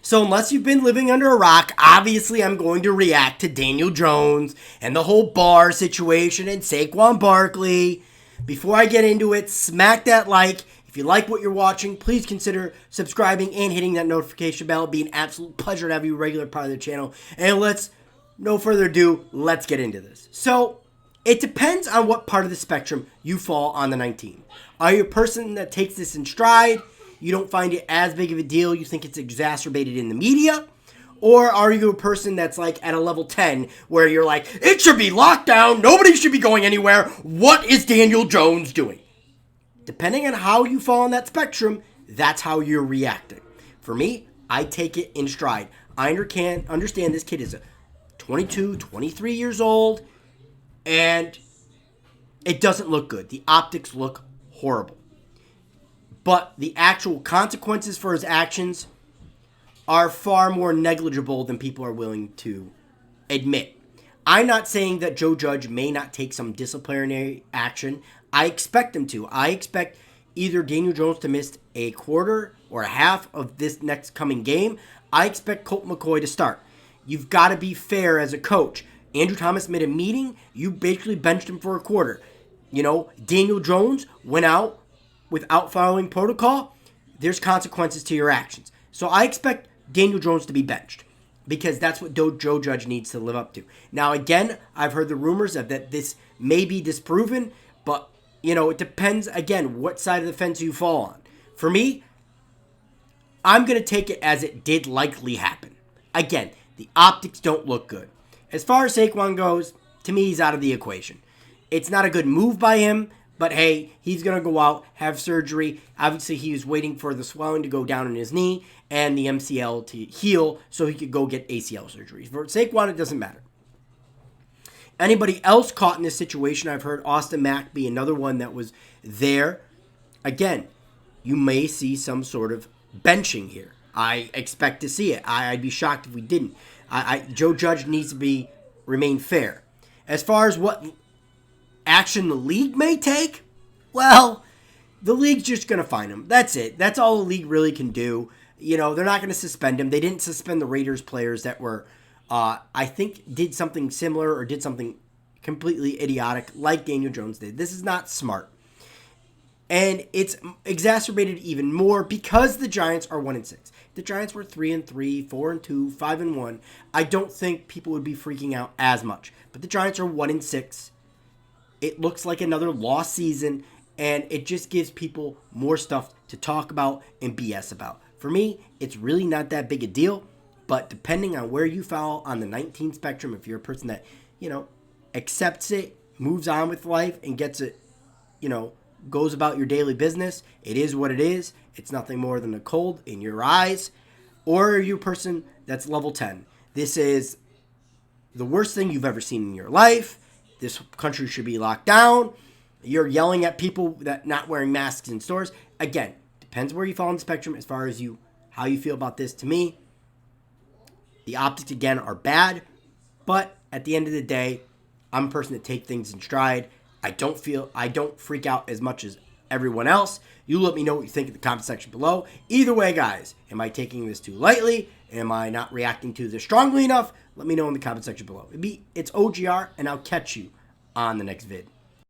So unless you've been living under a rock, obviously I'm going to react to Daniel Jones and the whole Barr situation and Saquon Barkley. Before I get into it, smack that like. If you like what you're watching, please consider subscribing and hitting that notification bell. It'd be an absolute pleasure to have you a regular part of the channel. And no further ado, let's get into this. So, it depends on what part of the spectrum you fall on the 19. Are you a person that takes this in stride? You don't find it as big of a deal? You think it's exacerbated in the media? Or are you a person that's like at a level 10 where you're like, it should be locked down, nobody should be going anywhere, what is Daniel Jones doing? Depending on how you fall on that spectrum, that's how you're reacting. For me, I take it in stride. I understand this kid is 22, 23 years old, and it doesn't look good. The optics look horrible. But the actual consequences for his actions are far more negligible than people are willing to admit. I'm not saying that Joe Judge may not take some disciplinary action. I expect him to. I expect either Daniel Jones to miss a quarter or a half of this next coming game. I expect Colt McCoy to start. You've got to be fair as a coach. Andrew Thomas made a meeting. You basically benched him for a quarter. Daniel Jones went out without following protocol. There's consequences to your actions. So I expect Daniel Jones to be benched because that's what Joe Judge needs to live up to. Now, again, I've heard the rumors that this may be disproven, but, it depends, again, what side of the fence you fall on. For me, I'm going to take it as it did likely happen. Again, the optics don't look good. As far as Saquon goes, to me, he's out of the equation. It's not a good move by him, but hey, he's going to go out, have surgery. Obviously, he was waiting for the swelling to go down in his knee and the MCL to heal so he could go get ACL surgery. For Saquon, it doesn't matter. Anybody else caught in this situation, I've heard Austin Mack be another one that was there. Again, you may see some sort of benching here. I expect to see it. I'd be shocked if we didn't. Joe Judge needs to remain fair. As far as what action the league may take, well, the league's just going to fine him. That's it. That's all the league really can do. They're not going to suspend him. They didn't suspend the Raiders players that were, I think, did something similar or did something completely idiotic like Daniel Jones did. This is not smart. And it's exacerbated even more because the Giants are 1-6. The Giants were 3-3, 4-2, 5-1. I don't think people would be freaking out as much. But the Giants are 1-6. It looks like another lost season, and it just gives people more stuff to talk about and BS about. For me, it's really not that big a deal, but depending on where you fall on the 19 spectrum, if you're a person that, accepts it, moves on with life, and gets it, goes about your daily business, it is what it is. It's nothing more than a cold in your eyes. Or are you a person that's level 10? This is the worst thing you've ever seen in your life. This country should be locked down. You're yelling at people that not wearing masks in stores. Again, depends where you fall on the spectrum as far as how you feel about this. To me, the optics, again, are bad. But at the end of the day, I'm a person that takes things in stride. I don't freak out as much as everyone else. You let me know what you think in the comment section below. Either way, guys, am I taking this too lightly? Am I not reacting to this strongly enough? Let me know in the comment section below. It's OGR, and I'll catch you on the next vid.